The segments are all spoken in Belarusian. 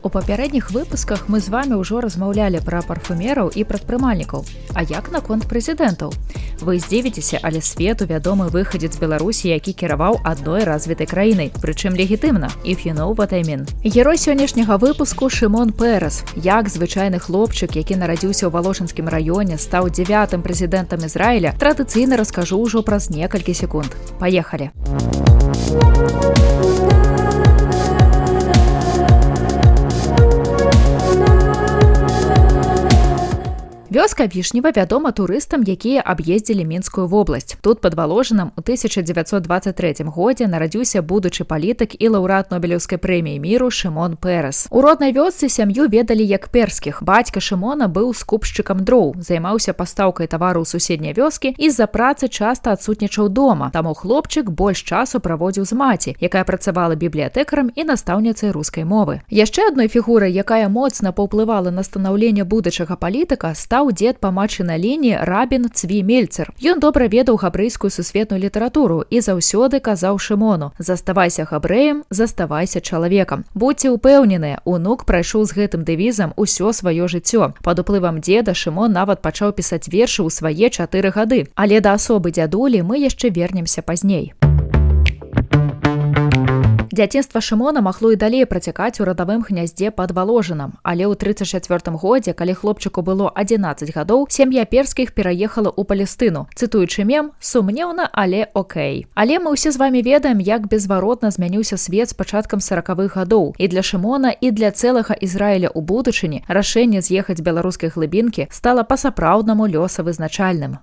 У папярэдніх выпусках мы з вами ўжо размаўлялі пра парфумераў і прадпрымальнікаў. А як наконт прэзідэнтаў? Вы здзівіцеся, але свету вядомы выхадзец Беларусі, які кіраваў адной развітай краінай, прычым легітымна. If you know what I mean. Герой сённяшняга выпуску Шымон Перес. Як звычайны хлопчык, які нарадзіўся ў Валошынскім раёне, стаў 9-м прэзідэнтам Ізраіля, традыцыйна раскажу ўжо праз некалькі секунд. Паехалі! Вёска Вішнева вядома турыстам, якія аб'ездзілі мінскую вобласць. Тут пад Валожынам у 1923 годзе нарадзіўся будучы палітык і лаўрэат Нобелеўскай прэміі міру Шымон Перес. У роднай вёсцы сям'ю ведалі як перскіх. Бацька Шымона быў скупшчыкам дроў, займаўся пастаўкай тавару ў суседняй вёскі і з-за працы часта адсутнічаў дома. Таму хлопчык больш часу праводзіў з маці, якая працавала бібліятэкарам і настаўніцай рускай мовы. Яшчэ адной фігурай, якая моцна паўплывала на станаўленне будучага палітыка, стаў дзед па матчынай лініі Рабін Цві Мельцер. Ён добра ведаў габрэйскую сусветную літаратуру і заўсёды казаў Шымону: «Заставайся габрэем, заставайся чалавекам». Будзьце ўпэўненыя, унук прайшоў з гэтым дэвізам усё сваё жыццё. Пад уплывам дзеда Шымон нават пачаў пісаць вершы ў свае 4 гады. Але да асобы дзядулі мы яшчэ вернемся пазней. Дзяцінства Шымона магло і далей працякаць у радавым гняздзе пад Валожынам, але ў 34 годзе, калі хлопчыку было 11 гадоў, сям'я перскіх пераехала ў Палестыну. Цытуючы мем, сумнеўна, але окей. Але мы ўсе з вамі ведаем, як безваротна змяніўся свет з пачаткам 40-х гадоў. І для Шымона, і для цэлага Ізраіля ў будучыні рашэнне з'ехаць з беларускай глыбінкі стала па-сапраўднаму лёсавызначальным.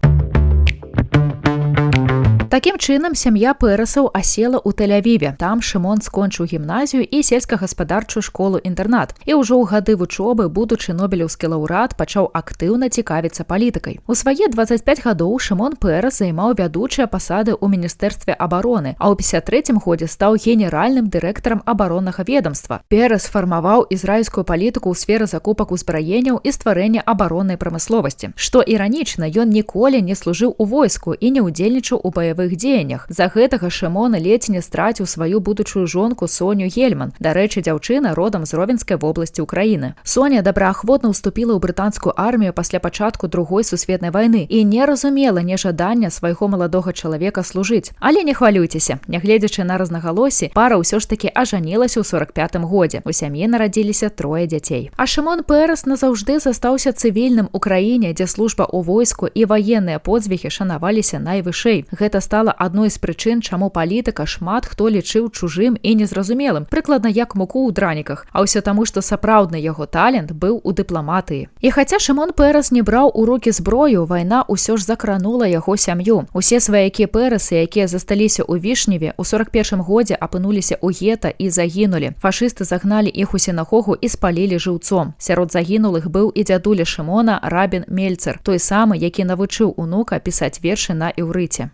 Такім чынам, сям'я Пересаў асела ў Тель-Авіве. Там Шымон скончыў гімназію і сельскагаспадарчую школу-інтэрнат. І ўжо ў гады вучобы будучы нобелеўскі лаўрэат пачаў актыўна цікавіцца палітыкай. У свае 25 гадоў Шымон Перес займаў вядучыя пасады ў міністэрстве абароны, а ў 53 годзе стаў генеральным дырэктарам абароннага ведомства. Перес фармаваў ізраільскую палітыку ў сферы закупак узбраенняў і стварэння абароннай прамысловасці. Што іранічна, ён ніколі не служыў у войску і не ўдзельнічаў у баявых дзеяннях. За гэтага Шымон ледзь не страціў сваю будучую жонку Соню Гельман. Дарэчы, дзяўчына родам з Ровенскай вобласці ўкраіны. Соня добраахвотна ўступіла ў брытанскую армію пасля пачатку Другой сусветнай вайны і не разумела нежадання свайго маладога чалавека служыць. Але не хвалюйцеся, нягледзячы на рознагалоссі, пара ўсё ж такі ажанілася ў 45-м годзе. У сям'і нарадзіліся 3 дзяцей. А Шымон Перес назаўжды застаўся цывільным у краіне, дзе служба ў войску і ваенныя подзвігі шанаваліся найвышэй. Гэта стала адной з прычын, чаму палітыка шмат хто лічыў чужым і незразумелым, прыкладна як муку ў драніках, а ўсё таму, што сапраўдны яго талент быў у дыпламатыі. І хаця Шымон Перес не браў у рукі зброю, вайна ўсё ж закранула яго сям'ю. Усе сваякі Пересы, якія засталіся ў Вішневе, у 41 годзе апынуліся ў гета і загінулі. Фашысты загналі іх у сінагогу і спалілі жыўцом. Сярод загінулых быў і дзядуля Шымона Рабін Мельцер, той самы, які навучыў унука пісаць вершы на іўрыце.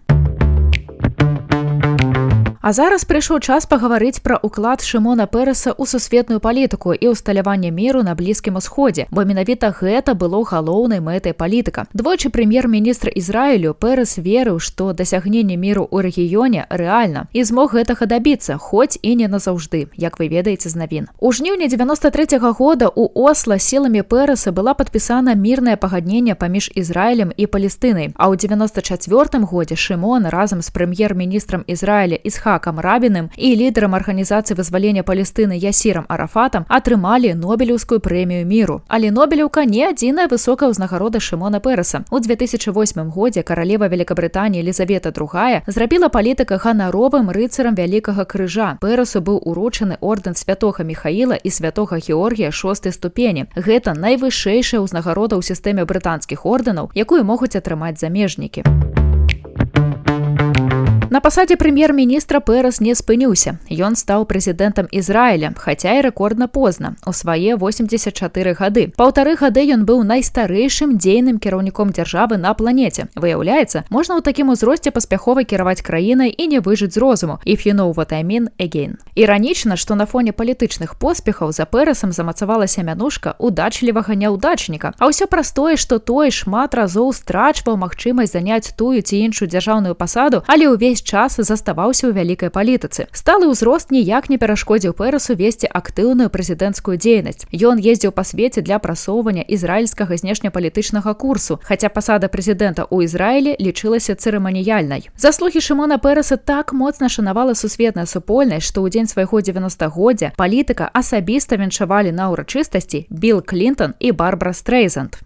А зараз прыйшоў час пагаварыць пра ўклад Шымона Переса ў сусветную палітыку і ўсталяванне міру на Блізкім усходзе, бо менавіта гэта было галоўнай мэтай палітыка. Двойчы прэм'ер-міністр Ізраілю Перес верыў, што дасягненне міру ў рэгіёне рэальна і змог гэтага дабіцца, хоць і не назаўжды, як вы ведаеце з навін. У жніўні 93-го года ў Осла сіламі Переса была падпісана мірнае пагадненне паміж Ізраілем і Палестынай, а ў 94-м годзе Шымон разам з прэм'ер-міністрам Ізраіля Ісхакам Рабіным і лідарам арганізацыі вызвалення Палестыны Ясірам Арафатам атрымалі Нобелеўскую прэмію міру. Але Нобелеўка не адзіная высокая ўзнагарода Шымона Переса. У 2008 годзе каралева Великабрытаніі Елізавета II зрабіла палітыка ганаровым рыцарам Вялікага крыжа. Пересу быў уручаны ордэн святога Міхаіла і святога Георгія 6-й ступені. Гэта найвышэйшая ўзнагарода ў сістэме брытанскіх ордэнаў, якую могуць атрымаць замежнікі. На пасадзе прэм'ер-міністра Перес не спыніўся. Ён стаў прэзідэнтам Ізраіля, хаця і рэкордна позна, у свае 84 гады. 1,5 гады ён быў найстарэйшым дзейным кіраўніком дзяржавы на планеце. Выяўляецца, можна ў такім узросце паспяхова кіраваць краінай і не выжыць з розуму. If you know what I mean, again. Іранічна, што на фоне палітычных поспехаў за Пересам замацавалася мянушка удачлівага няўдачніка. А ўсё праз тое, што той шмат разоў страчваў магчымасць заняць тую ці іншую дзяржаўную пасаду, але ўвесь час заставаўся ў вялікай палітыцы. Сталы ўзрост ніяк не перашкодзіў Пэрэсу весці актыўную прэзідэнцкую дзейнасць. Ён ездзіў па свеце для прасоўвання ізраільскага знешнепалітычнага курсу, хаця пасада прэзідэнта ў Ізраілі лічылася цырыманіяльнай. Заслугі Шымона Пэрэса так моцна шанавала сусветная супольнасць, што ў дзень свайго 90-годдзя палітыка асабіста віншавалі на ўрачыстасці Білл Клінтон і Барбара Стрэйзанд.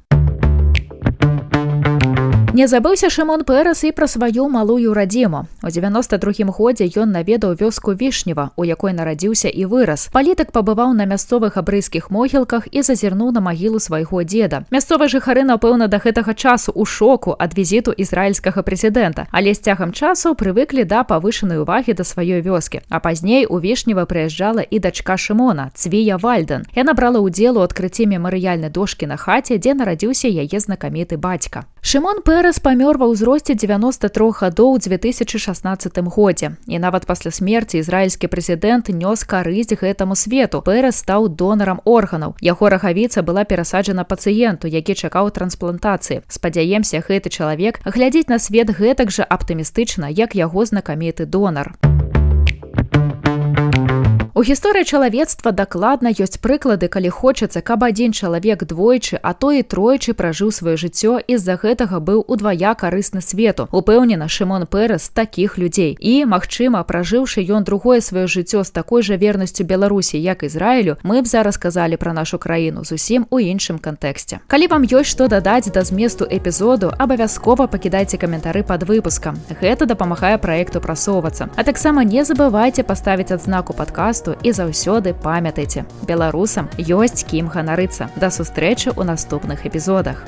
Не забыўся Шымон Пэрэс і пра сваю малую радзіму. У 92-м годзе ён наведаў вёску Вішнева, у якой нарадзіўся і вырас. Палітык пабываў на мясцовых абрыйскіх могілках і зазірнуў на магілу свайго дзеда. Мясцовыя жыхары, напэўна, да гэтага часу ў шоку ад візіту ізраільскага прэзідэнта, але з цягам часу прывыклі да павышанай увагі да сваёй вёскі. А пазней у Вішнева прыязджала і дачка Шымона, Цвія Вальден. Яна брала ўдзел у адкрыцці мемарыяльнай дошкі на хаце, дзе нарадзіўся яе знакаміты бацька. Шымон Пэрэс памёр ва ўзросце 93 гадоў у 2016 годзе. І нават пасля смерці ізраільскі прэзідэнт нёс карысць гэтаму свету. Пэрэс стаў донарам органаў. Яго рагавіца была перасаджана пацыенту, які чакаў трансплантацыі. Спадзяемся, гэты чалавек глядзіць на свет гэтак жа аптымістычна, як яго знакаміты донар. У гісторыі чалавецтва дакладна ёсць прыклады, калі хочацца, каб адзін чалавек двойчы, а то і тройчы пражыў сваё жыццё і з-за гэтага быў удвая карысны свету. Упэўнена, Шымон Пэрэс такіх людзей. І, магчыма, пражыўшы ён другое сваё жыццё з такой жа вернасцю Беларусі, як Ізраілю, мы б зараз казалі пра нашу краіну зусім у іншым кантэксце. Калі вам ёсць што дадаць да зместу эпізоду, абавязкова пакідайце каментары пад выпускам. Гэта дапамагае праекту прасоўвацца. А таксама не забывайце паставіць адзнаку падкасту і заўсёды памятайце, беларусам ёсць кім ганарыцца. Да сустрэчы ў наступных эпізодах.